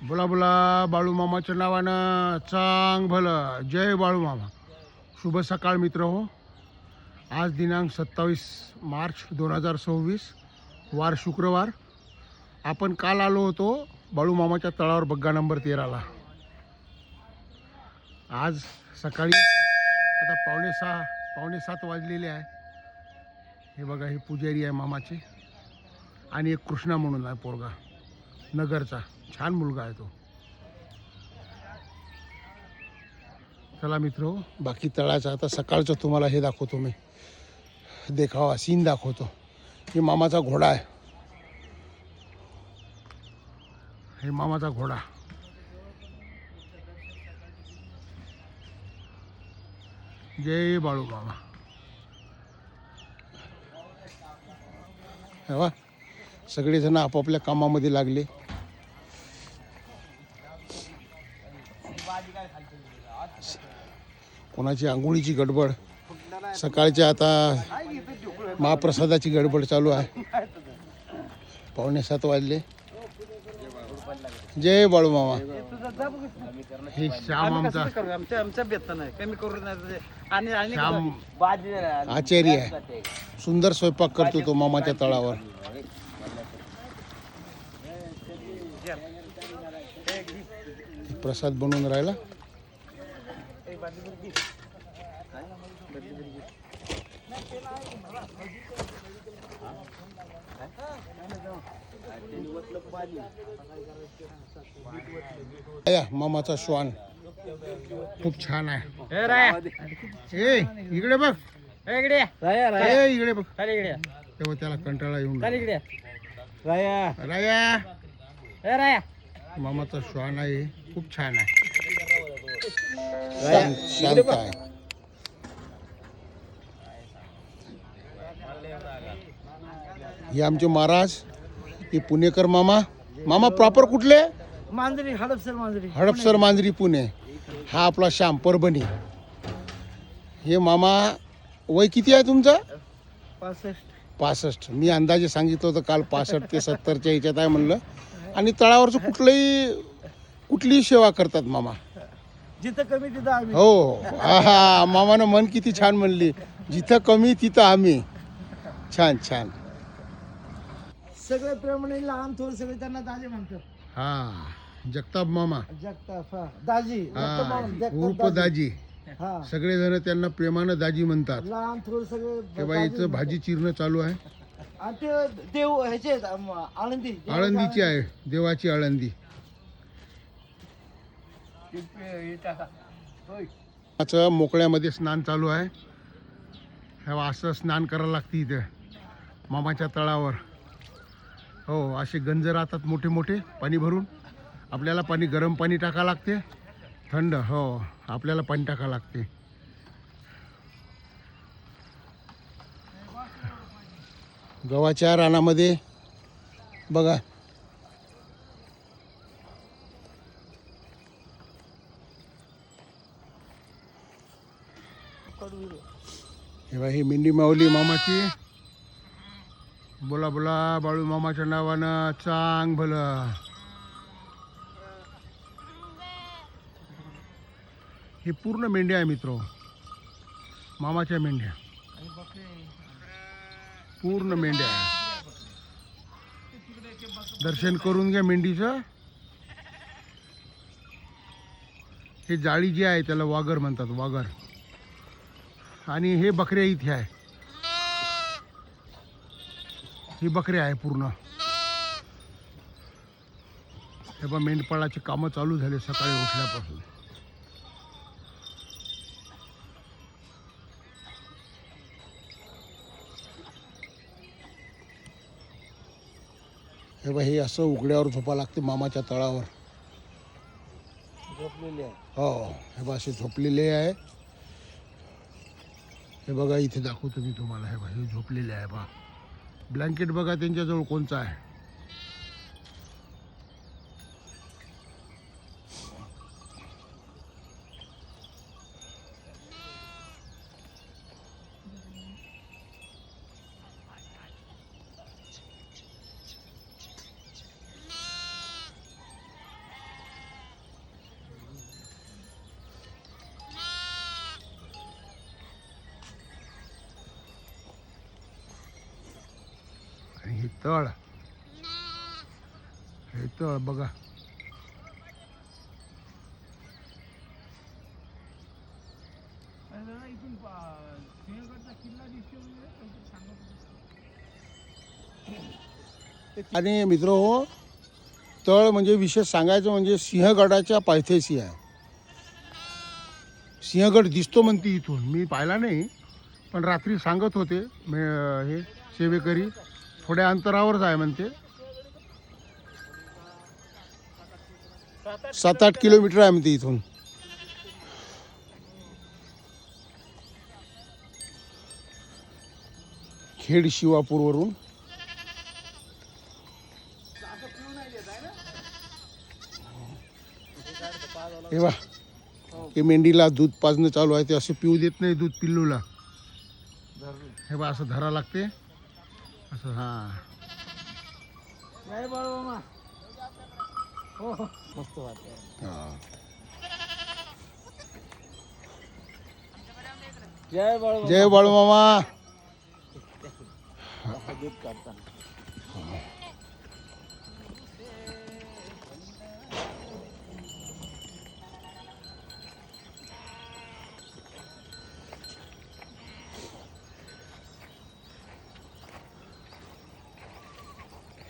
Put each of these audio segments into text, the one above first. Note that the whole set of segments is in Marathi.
बोला बोला बाळू मामाच्या नावानं चांग भलं. जय बाळू मामा. शुभ सकाळ मित्र हो. आज दिनांक 27 मार्च 2026 वार शुक्रवार. आपण काल आलो होतो बाळू मामाच्या तळावर बग्गा नंबर 13ला. आज सकाळी आता पावणे सात वाजलेले आहे. हे बघा, हे पुजारी आहे मामाचे आणि एक कृष्णा म्हणून आहे पोरगा, नगरचा छान मुलगा आहे तो. चला मित्र, बाकी तळाचं आता सकाळचं तुम्हाला हे दाखवतो मी, देखावा सीन दाखवतो. हे मामाचा घोडा आहे, हे मामाचा घोडा. जय बाळू मामा. हे बघा, सगळेजण आपापल्या कामामध्ये लागले. कोणाची आंघोळीची गडबड, सकाळच्या आता महाप्रसादाची गडबड चालू आहे. पावणे 7 वाजले. जय बाळू मामा. हे श्याम आमचा श्याम आचार्य आहे, सुंदर स्वयंपाक करतो तो मामाच्या तळावर. प्रसाद बनवून राहिला. मामाचा श्वान खूप छान आहे. ए इकडे बघ, इकडे बघ. तेव्हा त्याला कंटाळा येऊन राया. मामाचा श्वान आहे, खूप छान आहे, शांत आहे. हे आमचे महाराज, हे पुणेकर मामा. मामा प्रॉपर कुठले? मांजरी, हडपसर मांजरी पुणे. हा आपला श्याम परभणी. हे मामा, वय किती आहे तुमचं? 65. मी अंदाजे सांगितलं होतं काल 65 ते 70च्या ह्याच्यात आहे म्हणलं. आणि तळावरचं कुठलीही सेवा करतात मामा. जिथं कमी तिथं आम्ही. हो, हा मामानं मन किती छान म्हणली, जिथं कमी तिथं आम्ही. छान छान. सगळे प्रमाणे लहान थोर सगळे त्यांना दाजी म्हणतात. हा, जगताप मामा, जगताप दाजी, उर्फ दाजी. सगळेजण त्यांना प्रेमानं दाजी म्हणतात. लहान थोर सगळे. तेव्हा हिचं भाजी चिरणं चालू आहे. आणि ते देव ह्याचे आळंदीची आहे, देवाची आळंदी. मोकळ्यामध्ये स्नान चालू आहे. तेव्हा असं स्नान करायला लागते इथे मामाच्या तळावर. हो, असे गंज राहतात मोठे मोठे पाणी भरून. आपल्याला पाणी, गरम पाणी टाकावं लागते, थंड. हो, आपल्याला पाणी टाकावं लागते. गव्हाच्या रानामध्ये बघा, ही मेंढी माऊली मामाची. बोला बोला बाळू मामाच्या नावानं चांग भलं. हे पूर्ण मेंढ्या आहे मित्र, मामाच्या मेंढ्या, पूर्ण मेंढ्या आहे. दर्शन करून घ्या मेंढीचं. हे जाळी जी आहे त्याला वाघर म्हणतात, वाघर. आणि हे बकऱ्या इथे आहे, ही बकऱ्या आहे पूर्ण. हे बघ, मेंढपाळाची कामं चालू झाले सकाळी उठल्यापासून. हे बघ, हे असं उघड्यावर झोपा लागते मामाच्या तळावर. झोपलेले आहे. हो, हे बघ असे झोपलेले आहे. हे बघा, इथे दाखवतो मी तुम्हाला. हे बघा, हे झोपलेले आहे बा. ब्लँकेट बघा त्यांच्याजवळ कोणचा आहे. तळ. हे तळ बघा. आणि मित्र तळ म्हणजे विशेष सांगायचं म्हणजे सिंहगडाच्या पायथ्याशी आहे. सिंहगड दिसतो म्हणते इथून, मी पाहिला नाही पण रात्री सांगत होते हे सेवेकरी. थोड्या अंतरावरच आहे म्हणते. 7-8 किलोमीटर आहे म्हणते इथून. खेड शिवापूरवरून. हे बा, हे मेंढीला दूध पाजणं चालू आहे. ते असं पिऊ देत नाही दूध पिल्लूला. हे बा असं धरा लागते असं. हा जय बाळूमामा. हो हो, मस्त वाटतं. हा. जय बाळूमामा. जय बाळूमामा. दूध काढताना.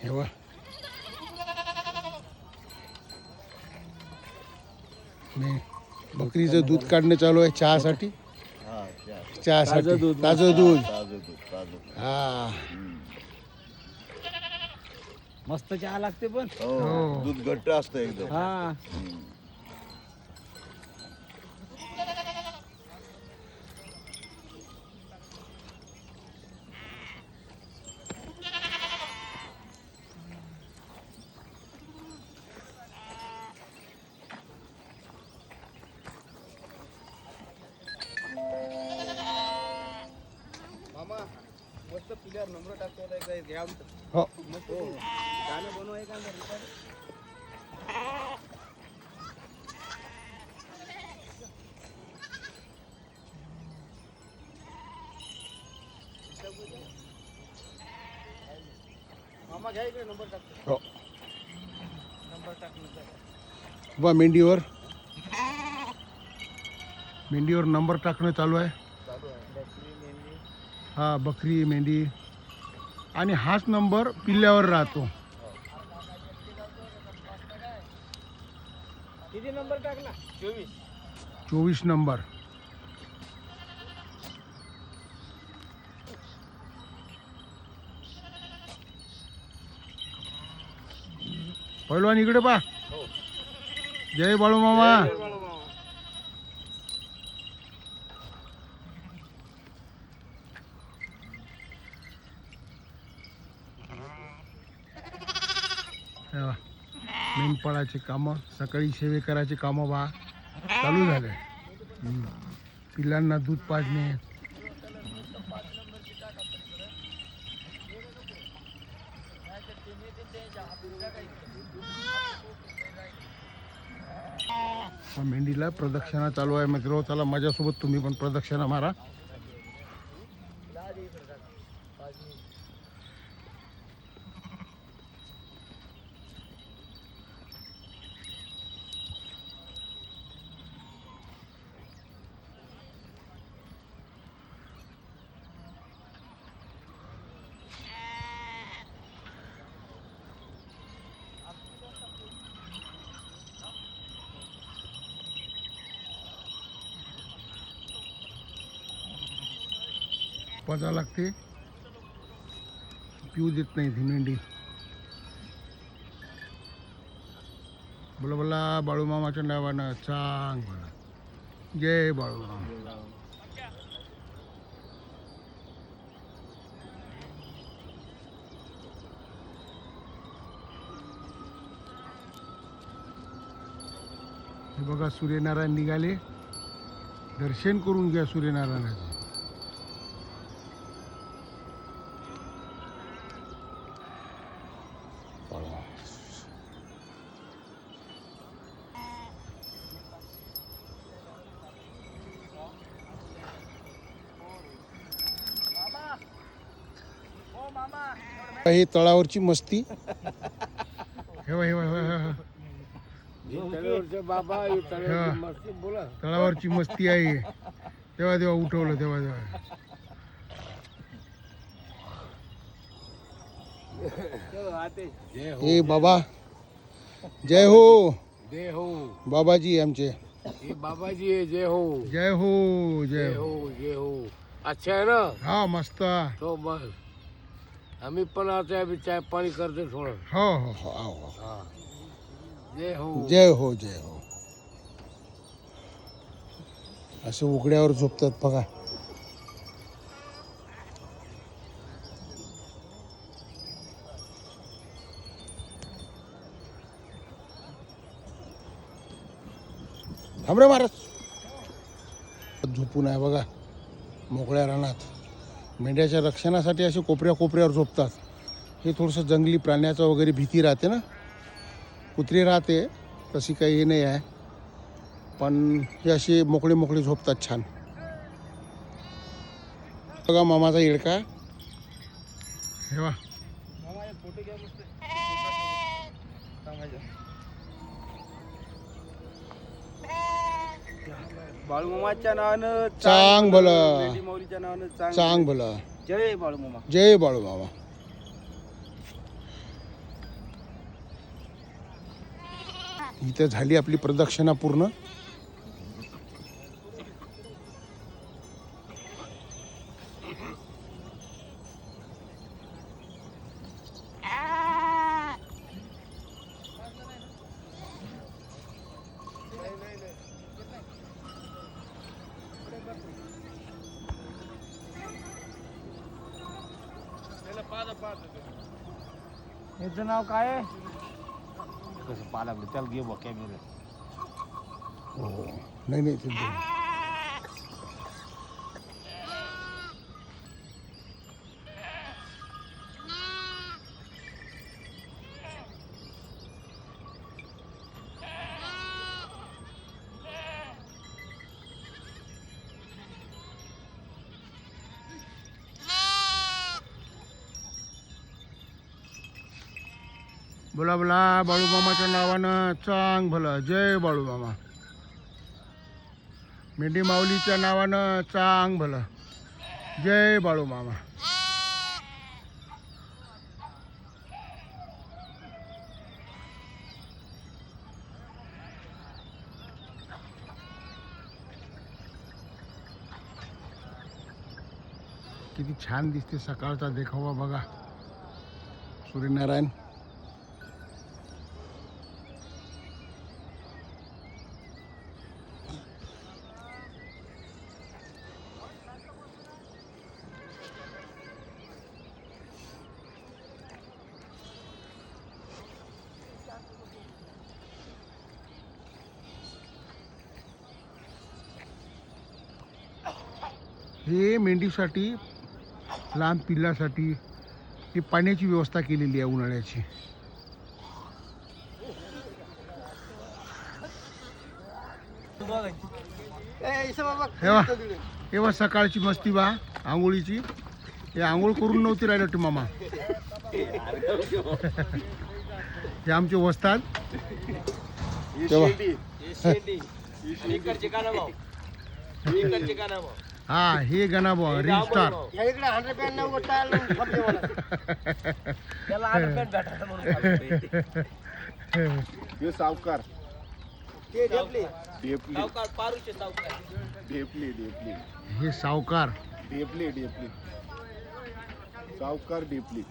हे बा, मी बकरीचं दूध काढणं चालू आहे चहासाठी. चहासाठी ताजं दूध. हा मस्त चहा लागते पण. हो. दूध घट्ट असतं एकदम. हा. हो. हो. बा मेंढीवर नंबर टाकणं चालू आहे. हा, बकरी मेंढी. आणि हाच नंबर पिल्ल्यावर राहतो. किती नंबर टाकला? 24 नंबर. पहिलवान इकडे पा. जय बाळूमामा. मेंढपाळाची कामं, सकाळी सेवेकराची कामं बा चालू झाले. पिल्लांना दूध पाजणे. मेंढीला प्रदक्षिणा चालू आहे मित्र. चला माझ्यासोबत तुम्ही पण प्रदक्षिणा मारा. पजा लागते, पिऊ देत नाही ती मेंढी. बोला बोला बाळूमामाच्या नावानं चांग बोला. जय बाळूमामा. हे बघा सूर्यनारायण निघाले. दर्शन करून घ्या सूर्यनारायणाचे. ही तळावरची मस्ती हेवा हेवा हेवा बाबा तळावरची मस्ती आहे तेव्हा तेव्हा उठवलं तेव्हा तेव्हा हे बाबा जय हो जय हो बाबाजी आमचे हे बाबाजी आहे, जय हो जय हो जय जय हो हो जय हो अच्छा आहे ना हा मस्त तो बस आम्ही पण आता आम्ही चाय पाणी करतो थोडं हो हो हो आओ, आओ. हा जय हो जय हो जय हो असे उघड्यावर झोपतात बघा थांब रे महाराज झोपून आहे बघा मोकळ्या रानात मेंढ्याच्या रक्षणासाठी असे कोपऱ्या कोपऱ्यावर झोपतात हे थोडंसं जंगली प्राण्याचं वगैरे भीती राहते ना कुत्री राहते तशी काही हे नाही आहे पण हे असे मोकळे मोकळे झोपतात छान बघा मामाचा येडका हे वा बाळूमामाच्या नावानं चांग भलं मौलीच्या नावानं चांग भलं जय बाळूमामा जय बाळू मामा इथं झाली आपली प्रदक्षिणा पूर्ण याचं नाव काय आहे कसं पाहा लागलं त्याला घे बघ कॅमेरा हो नाही नाही ते दोन. बोला बोला बाळू मामाच्या नावानं चांग भलं जय बाळू मामा मेंढी माऊलीच्या नावानं चांग भलं जय बाळू मामा किती छान दिसते सकाळचा देखावा बघा सूर्यनारायण हे मेंढीसाठी लहान पिल्लासाठी ही पाण्याची व्यवस्था केलेली आहे उन्हाळ्याची हे बघ सकाळची मस्ती बा आंघोळीची हे आंघोळ करून नव्हती राहिलं ते मामा हे आमचे वस्ताद तेव्हा हा हे गणाबा रील स्टार हे सावकार डेपली हे सावकार डेपली सावकार डेपली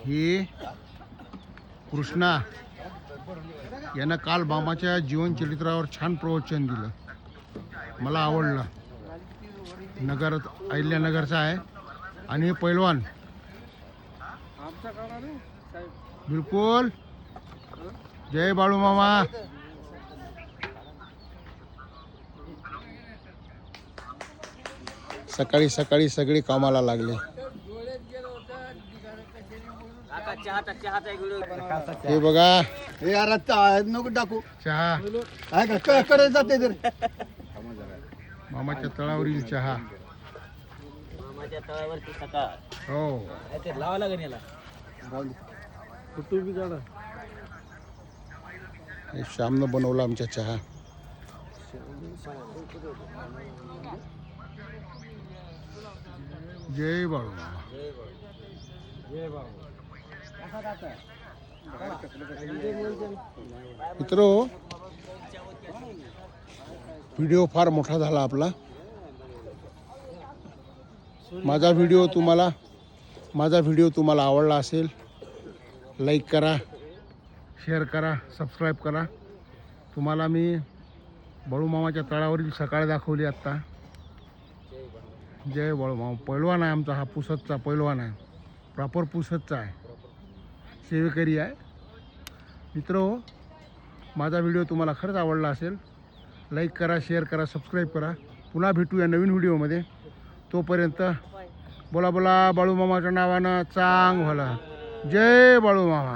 हे कृष्णा यानं काल मामाच्या जीवनचरित्रावर छान प्रवचन दिलं मला आवडलं नगर अहिल्यानगरचा आहे आणि हे पैलवान बिलकुल जय बाळू मामा सकाळी सकाळी सगळे कामाला लागले हे बघा हे यार नको टाकू चहा कडे जाते तर मामाच्या तळावरील चहा मामाच्या तळावरती सकाळ हो ते लावा लागेल याला कुठून बी काढा हे श्यामनं बनवला आमच्या चहा. जय बाळूमामा. मित्र व्हिडिओ फार मोठा झाला आपला. माझा व्हिडिओ तुम्हाला आवडला असेल, लाईक करा, शेअर करा, सबस्क्राईब करा. तुम्हाला मी बाळूमामाच्या तळावरील सकाळ दाखवली आत्ता. जय बाळूमामा. पैलवान आहे आमचा, हा पुसदचा पैलवान आहे, प्रॉपर पुसदचा आहे, सेवेकरी आहे. मित्र माझा व्हिडिओ तुम्हाला खरंच आवडला असेल, लाईक करा, शेअर करा, सबस्क्राईब करा. पुन्हा भेटूया नवीन व्हिडिओमध्ये. तोपर्यंत बोला बोला बाळूमामाच्या नावानं चांग व्हाला. जय बाळूमामा.